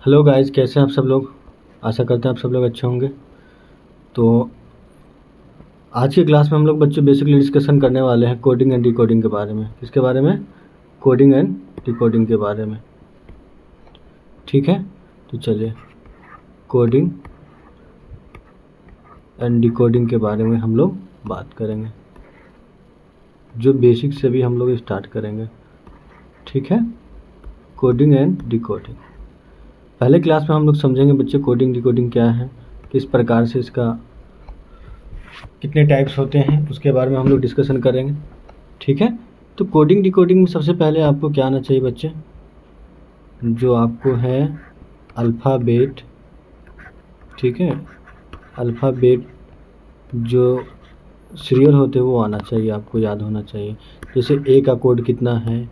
Hello guys, कैसे हैं आप सब लोग। आशा करते हैं आप सब लोग अच्छे होंगे। तो आज की क्लास में हम लोग बच्चे बेसिकली डिस्कशन करने वाले हैं कोडिंग एंड डिकोडिंग के बारे में। किसके बारे में? कोडिंग एंड डिकोडिंग के बारे में। ठीक है, तो चलिए कोडिंग एंड डिकोडिंग के बारे में हम लोग बात करेंगे, जो बेसिक से भी हम लोग स्टार्ट करेंगे। ठीक है, कोडिंग एंड डिकोडिंग। पहले क्लास में हम लोग समझेंगे बच्चे कोडिंग डिकोडिंग क्या है, किस प्रकार से इसका कितने टाइप्स होते हैं, उसके बारे में हम लोग डिस्कशन करेंगे। ठीक है, तो कोडिंग डिकोडिंग में सबसे पहले आपको क्या आना चाहिए बच्चे? जो आपको है अल्फ़ाबेट। ठीक है, अल्फ़ाबेट जो सीरियल होते हैं वो आना चाहिए, आपको याद होना चाहिए। जैसे ए का कोड कितना है,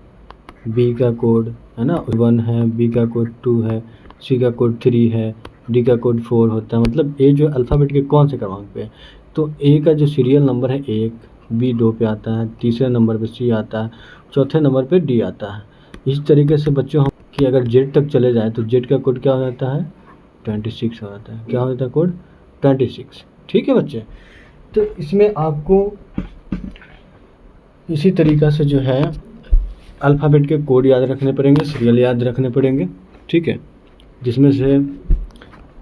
बी का कोड है ना 1 है, बी का कोड 2 है, सी का कोड 3 है, डी का कोड 4 होता है। मतलब ए जो अल्फ़ाबेट के कौन से क्रमांक पे है, तो ए का जो सीरियल नंबर है 1, बी 2 पे आता है, तीसरे नंबर पे सी आता है, चौथे नंबर पे डी आता है। इस तरीके से बच्चों हम कि अगर जेड तक चले जाए तो जेड का कोड क्या हो जाता है? 26 हो जाता है। क्या हो जाता है कोड? 26। ठीक है बच्चे, तो इसमें आपको इसी तरीक़ा से जो है अल्फ़ाबेट के कोड याद रखने पड़ेंगे, सीरियल याद रखने पड़ेंगे। ठीक है, जिसमें से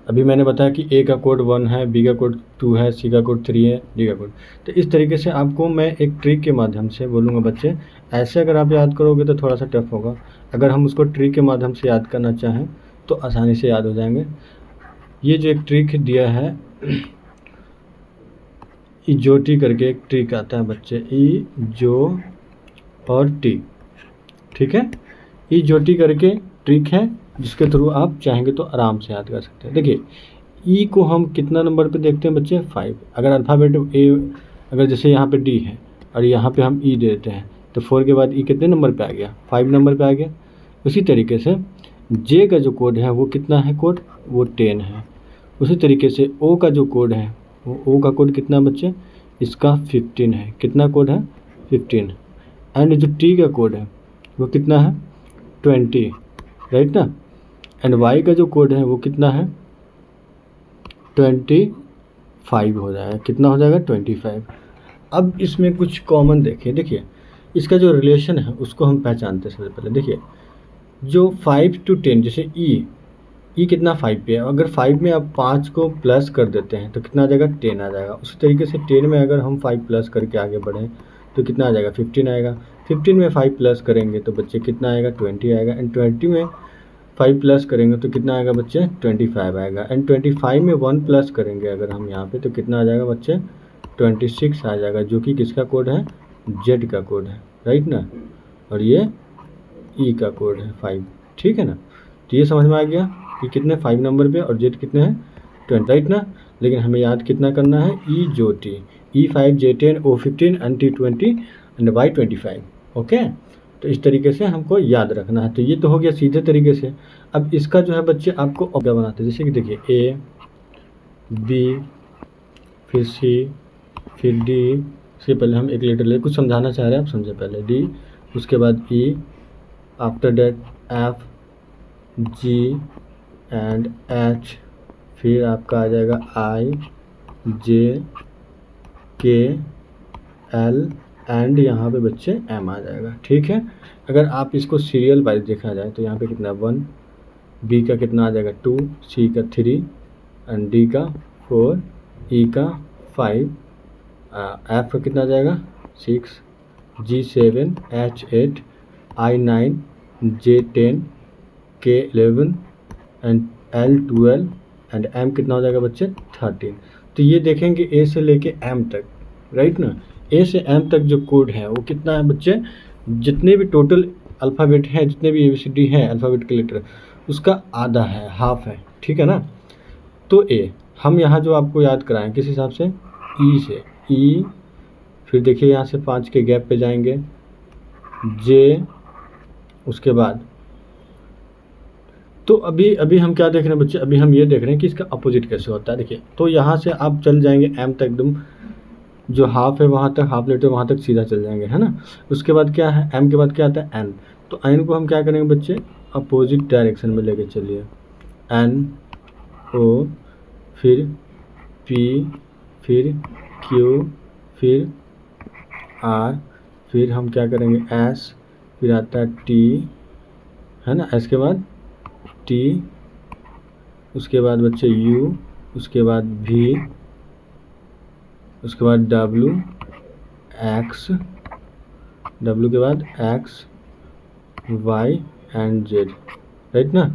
अभी मैंने बताया कि ए का कोड 1 है, बी का कोड 2 है, सी का कोड 3 है, डी का कोड। तो इस तरीके से आपको मैं एक ट्रिक के माध्यम से बोलूँगा बच्चे। ऐसे अगर आप याद करोगे तो थोड़ा सा टफ होगा। अगर हम उसको ट्रिक के माध्यम से याद करना चाहें तो आसानी से याद हो जाएंगे। ये जो एक ट्रिक दिया है, इजोटी करके एक ट्रिक आता है बच्चे, ई जो और टी। ठीक है, इजोटी करके ट्रिक है जिसके थ्रू आप चाहेंगे तो आराम से याद कर सकते हैं। देखिए ई को हम कितना नंबर पे देखते हैं बच्चे? 5। अगर अल्फ़ाबेट ए, अगर जैसे यहाँ पे डी है और यहाँ पे हम ई देते हैं तो 4 के बाद ई कितने नंबर पे आ गया? 5 नंबर पे आ गया। उसी तरीके से जे का जो कोड है वो कितना है कोड? वो 10 है। उसी तरीके से ओ का जो कोड है वो ओ का कोड कितना बच्चे? इसका 15 है। कितना कोड है? 15। एंड जो टी का कोड है वो कितना है? 20, राइट ना। एंड वाई का जो कोड है वो कितना है? 25 हो जाएगा। कितना हो जाएगा? 25। अब इसमें कुछ कॉमन देखिए इसका जो रिलेशन है उसको हम पहचानते हैं। सबसे पहले देखिए जो 5 to 10, जैसे ई कितना 5 पे है, अगर 5 में आप 5 को प्लस कर देते हैं तो कितना आ जाएगा? 10 आ जाएगा। उसी तरीके से 10 में अगर हम 5 प्लस करके आगे बढ़ें तो कितना आ जाएगा? 15 आएगा। 15 में 5 प्लस करेंगे तो बच्चे कितना आएगा? 20 आएगा। एंड 20 में 5 प्लस करेंगे तो कितना आएगा बच्चे? 25 आएगा। एंड 25 में 1 प्लस करेंगे अगर हम यहाँ पे तो कितना आ जाएगा बच्चे? 26 आ जाएगा, जो कि किसका कोड है? जेड का कोड है, राइट ना। और ये ई का कोड है 5। ठीक है ना, तो ये समझ में आ गया कि कितने 5 नंबर पे और जेड कितने हैं? 20, राइट ना। लेकिन हमें याद कितना करना है? ई जो T, E5 J10 O15 and T20 and Y25। Okay, तो इस तरीके से हमको याद रखना है। तो ये तो हो गया सीधे तरीके से। अब इसका जो है बच्चे आपको क्या बनाते हैं, जैसे कि देखिए ए, बी, फिर सी, फिर डी। से पहले हम एक लेटर ले, कुछ समझाना चाह रहे हैं आप समझे पहले। डी, उसके बाद E, after that F, G and H, फिर आपका आ जाएगा आई, जे, के, एल एंड यहाँ पे बच्चे एम आ जाएगा। ठीक है, अगर आप इसको सीरियल वाइज देखा जाए तो यहाँ पे कितना 1, बी का कितना आ जाएगा 2, सी का 3 एंड डी का 4, ई का 5, एफ का कितना आ जाएगा 6, जी 7, एच 8, आई 9, जे 10, के 11 एंड एल 12 एंड एम कितना हो जाएगा बच्चे? 13। तो ये देखेंगे ए से लेके एम तक, राइट ना। ए से एम तक जो कोड है वो कितना है बच्चे? जितने भी टोटल अल्फ़ाबेट हैं, जितने भी ABCD हैं अल्फ़ाबेट के लेटर, उसका आधा है, हाफ है। ठीक है ना। तो ए हम यहाँ जो आपको याद कराएं किस हिसाब से? ई से। ई, फिर देखिए यहाँ से 5 के गैप पे जाएंगे, जे, उसके बाद तो अभी हम क्या देख रहे हैं बच्चे? अभी हम ये देख रहे हैं कि इसका अपोजिट कैसे होता है। देखिए तो यहाँ से आप चल जाएंगे एम तक, एकदम जो हाफ है वहाँ तक, हाफ लेटर वहाँ तक सीधा चल जाएंगे, है ना। उसके बाद क्या है? एम के बाद क्या आता है? एन। तो एन को हम क्या करेंगे बच्चे? अपोजिट डायरेक्शन में लेके चलिए। एन ओ, फिर पी, फिर क्यू, फिर आर, फिर हम क्या करेंगे एस, फिर आता है टी, है ना, एस के बाद टी, उसके बाद बच्चे यू, उसके बाद वी, उसके बाद डब्लू, एक्स, डब्लू के बाद X, Y and Z, right ना।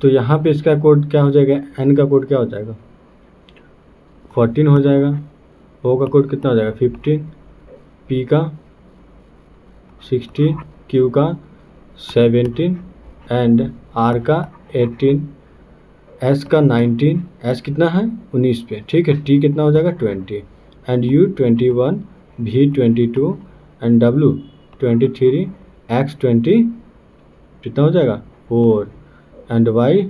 तो यहाँ पे इसका कोड क्या हो जाएगा, एन का कोड क्या हो जाएगा 14 हो जाएगा, ओ का कोड कितना हो जाएगा 15, पी का 16, क्यू का 17 एंड आर का 18, एस का 19, एस कितना है 19 पे, ठीक है, टी कितना हो जाएगा 20 and U 21, V 22 and W 23, X 20 कितना हो जाएगा 4 एंड वाई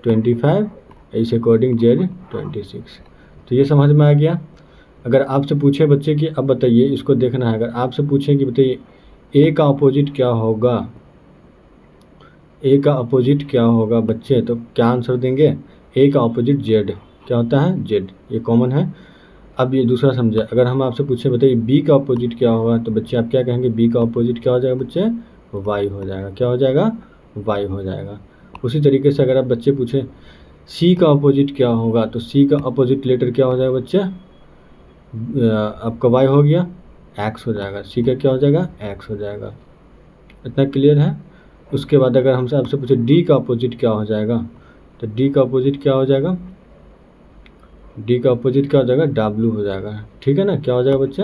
25, इस अकॉर्डिंग जेड 26। तो ये समझ में आ गया। अगर आपसे पूछे बच्चे कि अब बताइए, इसको देखना है, अगर आपसे पूछे कि बताइए ए का अपोजिट क्या होगा, ए का अपोजिट क्या होगा बच्चे, तो क्या आंसर देंगे, ए का अपोजिट जेड, क्या होता है जेड, ये कॉमन है। अब ये दूसरा समझे, अगर हम आपसे पूछे बताइए बी का अपोजिट क्या होगा, तो बच्चे आप क्या कहेंगे, बी का अपोजिट क्या हो जाएगा बच्चे, वाई हो जाएगा, क्या हो जाएगा वाई हो जाएगा। उसी तरीके से अगर आप बच्चे पूछे सी का अपोजिट क्या होगा, तो सी का अपोजिट लेटर क्या हो जाएगा बच्चे, आपका वाई हो गया, एक्स हो जाएगा, सी का क्या हो जाएगा एक्स हो जाएगा। इतना क्लियर है। उसके बाद अगर हमसे आपसे पूछे डी का अपोजिट क्या हो जाएगा, तो डी का अपोजिट क्या हो जाएगा, डी का अपोजिट क्या हो जाएगा डब्लू हो जाएगा, ठीक है ना, क्या हो जाएगा बच्चे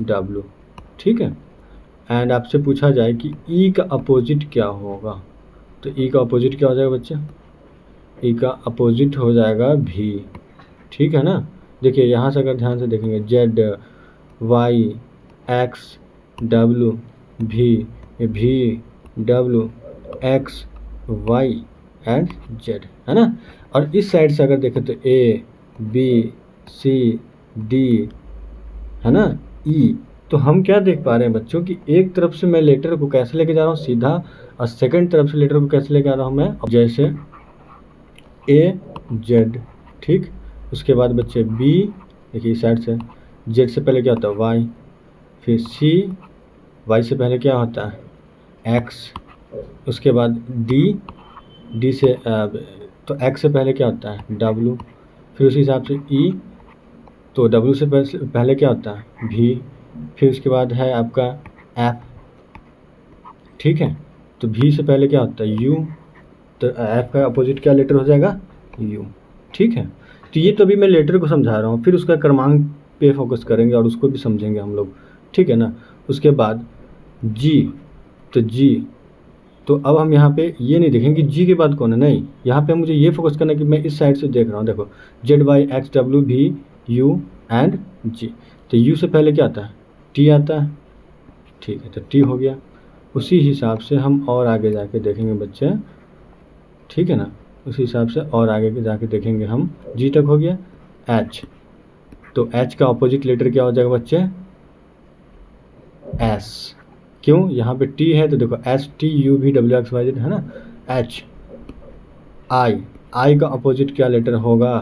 डब्लू, ठीक है। एंड आपसे पूछा जाए कि ई का अपोजिट क्या होगा, तो ई का अपोजिट क्या हो जाएगा बच्चे, ई का अपोजिट हो जाएगा भी, ठीक है ना। देखिए यहाँ से अगर ध्यान से देखेंगे Z, Y, X, W, V, W, X, Y and Z, है ना। और इस साइड से अगर देखें तो ए, बी, सी, डी, है ना, ई। तो हम क्या देख पा रहे हैं बच्चों कि एक तरफ से मैं लेटर को कैसे लेके जा रहा हूँ सीधा, और सेकंड तरफ से लेटर को कैसे लेके आ रहा हूँ मैं, जैसे ए जेड, ठीक। उसके बाद बच्चे बी, देखिए इस साइड से जेड से पहले क्या होता है वाई, फिर सी, वाई से पहले क्या होता है एक्स, उसके बाद डी से तो एक्स से पहले क्या होता है डब्लू, फिर उसी हिसाब से ई, तो डब्लू से पहले क्या होता है भी, फिर उसके बाद है आपका एफ, ठीक है। तो भी से पहले क्या होता है यू, तो एफ का अपोजिट क्या लेटर हो जाएगा यू, ठीक है। तो ये तो अभी मैं लेटर को समझा रहा हूँ, फिर उसका क्रमांक पे फोकस करेंगे और उसको भी समझेंगे हम लोग, ठीक है ना। उसके बाद जी, तो जी, तो अब हम यहाँ पे ये नहीं देखेंगे कि जी के बाद कौन है, नहीं, यहाँ पे मुझे ये फोकस करना है कि मैं इस साइड से देख रहा हूँ, देखो जेड, वाई, एक्स, डब्ल्यू, भी, यू एंड जी। तो यू से पहले क्या आता है टी आता है, ठीक है, तो टी हो गया। उसी हिसाब से हम और आगे जाके देखेंगे बच्चे, ठीक है ना, उसी हिसाब से और आगे जाके देखेंगे हम, जी तक हो गया। एच, तो एच का अपोजिट लेटर क्या हो जाएगा बच्चे एस, क्यों, यहाँ पे टी है तो देखो S T U V W X Y Z, है ना। एच, आई, आई का अपोजिट क्या लेटर होगा,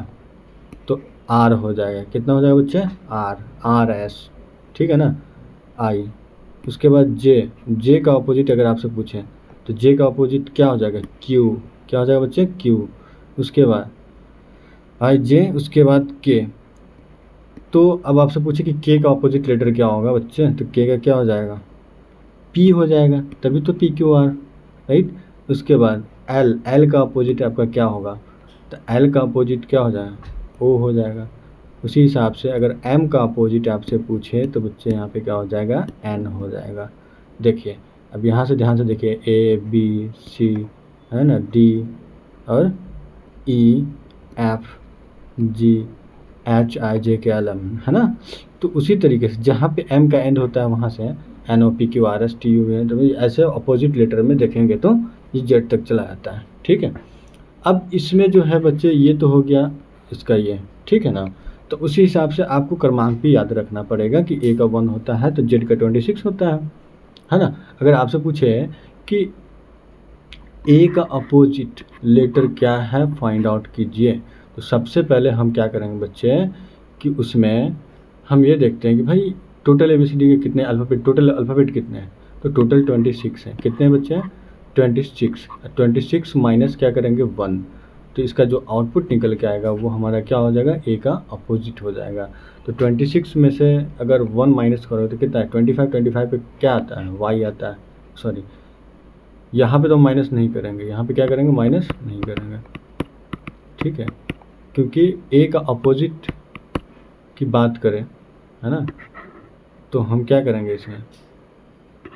तो आर हो जाएगा, कितना हो जाएगा बच्चे आर, आर एस, ठीक है ना, आई। उसके बाद जे, जे का अपोजिट अगर आपसे पूछें तो जे का अपोजिट क्या हो जाएगा क्यू, क्या हो जाएगा बच्चे क्यू। उसके बाद आई जे, उसके बाद के। तो अब आपसे पूछे कि के का अपोजिट लेटर क्या होगा बच्चे, तो के का क्या हो जाएगा पी हो जाएगा, तभी तो पी क्यू आर, राइट। उसके बाद एल, एल का अपोजिट आपका क्या होगा, तो एल का अपोजिट क्या हो जाएगा ओ हो जाएगा। उसी हिसाब से अगर एम का अपोजिट आपसे पूछे तो बच्चे यहाँ पे क्या हो जाएगा एन हो जाएगा। देखिए अब यहाँ से ध्यान से देखिए ए बी सी, है ना, डी और E F G H I जे के एल एम, है ना। तो उसी तरीके से जहाँ पे एम का एंड होता है वहाँ से N O P Q R S T U N, तो ऐसे अपोजिट लेटर में देखेंगे तो ये जेड तक चला जाता है, ठीक है। अब इसमें जो है बच्चे ये तो हो गया इसका ये, ठीक है ना। तो उसी हिसाब से आपको क्रमांक भी याद रखना पड़ेगा कि ए का 1 होता है तो जेड का 26 होता है ना। अगर आपसे पूछे कि ए का अपोजिट लेटर क्या है फाइंड आउट कीजिए। तो सबसे पहले हम क्या करेंगे बच्चे कि उसमें हम ये देखते हैं कि भाई टोटल ABCD के कितने अल्फ़ाबेट, टोटल अल्फ़ाबेट कितने हैं, तो टोटल 26 हैं। कितने बच्चे हैं 26। 26 माइनस क्या करेंगे 1, तो इसका जो आउटपुट निकल के आएगा वो हमारा क्या हो जाएगा, ए का अपोजिट हो जाएगा। तो 26 में से अगर 1 माइनस करो तो कितना है 25। 25 पे क्या आता है वाई आता है, सॉरी यहाँ पे तो माइनस नहीं करेंगे, यहाँ पे क्या करेंगे माइनस नहीं करेंगे, ठीक है, क्योंकि ए का अपोजिट की बात करें है ना, तो हम क्या करेंगे इसमें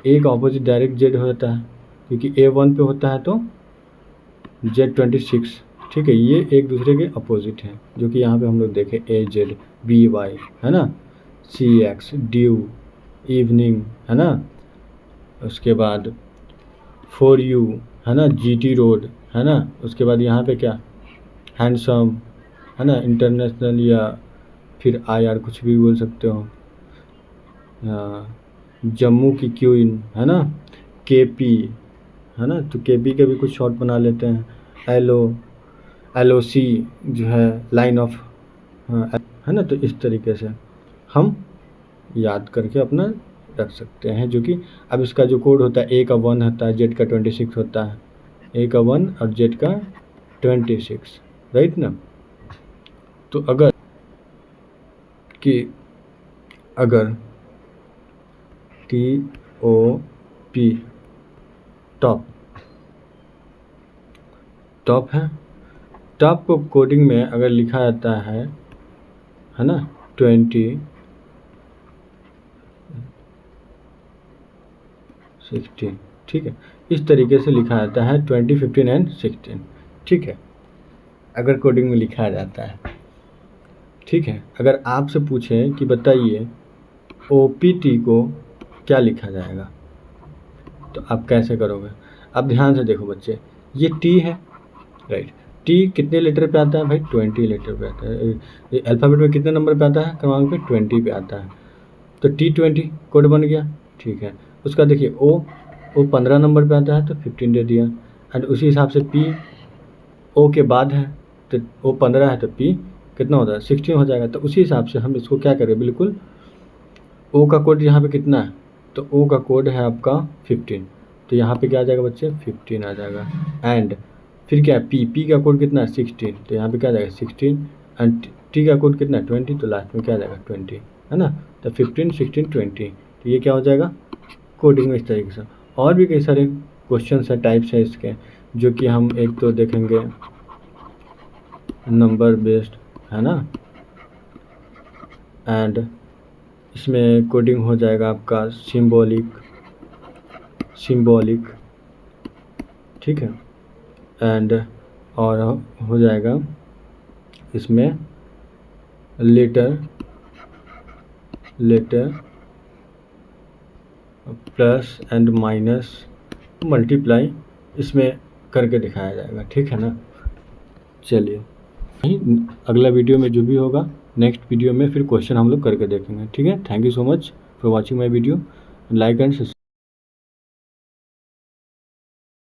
ए का अपोजिट डायरेक्ट जेड हो जाता है, क्योंकि ए 1 पे होता है तो जेड 26, ठीक है। ये एक दूसरे के अपोजिट हैं, जो कि यहाँ पे हम लोग देखें ए जेड बी वाई है ना, सी एक्स ड्यू इवनिंग है ना, उसके बाद फॉर यू है ना, GT रोड है ना, उसके बाद यहाँ पे क्या हैंडसम है ना, इंटरनेशनल या फिर IR कुछ भी बोल सकते हो, जम्मू की क्वीन है ना, KP है ना, तो KP के भी कुछ शॉर्ट बना लेते हैं, LOC जो है लाइन ऑफ है ना। तो इस तरीके से हम याद करके अपना रख सकते हैं, जो कि अब इसका जो कोड होता है ए का 1 होता है, जेड का 26 होता है, ए का 1 और जेड का 26, राइट ना। तो अगर TOP टॉप है, टॉप को कोडिंग में अगर लिखा जाता है ना 20 16, ठीक है, इस तरीके से लिखा जाता है 20 15 एंड 16, ठीक है, अगर कोडिंग में लिखा जाता है, ठीक है। अगर आपसे पूछें कि बताइए OPT को क्या लिखा जाएगा, तो आप कैसे करोगे। अब ध्यान से देखो बच्चे, ये T है, राइट, T कितने लेटर पे आता है भाई 20 लेटर पे आता है, अल्फ़ाबेट में कितने नंबर पे आता है क्रमांक पे 20 पे आता है, तो T20 कोड बन गया, ठीक है। उसका देखिए ओ 15 नंबर पे आता है तो 15 दे दिया, एंड उसी हिसाब से P O के बाद है तो O 15 है तो P कितना होता है 16 हो जाएगा। तो उसी हिसाब से हम इसको क्या करें, बिल्कुल O का कोड यहाँ पे कितना है, तो O का कोड है आपका 15, तो यहाँ पे क्या आ जाएगा बच्चे 15 आ जाएगा, एंड फिर क्या है P का कोड कितना है 16, तो यहाँ पे क्या आ जाएगा 16, एंड T का कोड कितना है 20, तो लास्ट में क्या आ जाएगा 20 है ना, तो 15 16 20, तो ये क्या हो जाएगा कोडिंग में इस तरीके से। और भी कई सारे क्वेश्चन है, टाइप्स हैं इसके, जो कि हम एक तो देखेंगे नंबर बेस्ड है ना, एंड इसमें कोडिंग हो जाएगा आपका सिंबॉलिक, ठीक है, एंड और हो जाएगा इसमें letter plus and minus multiply इसमें करके दिखाया जाएगा, ठीक है ना। चलिए अगला वीडियो में जो भी होगा नेक्स्ट वीडियो में फिर क्वेश्चन हम लोग करके देखेंगे, ठीक है। Thank you so much for watching my video, like and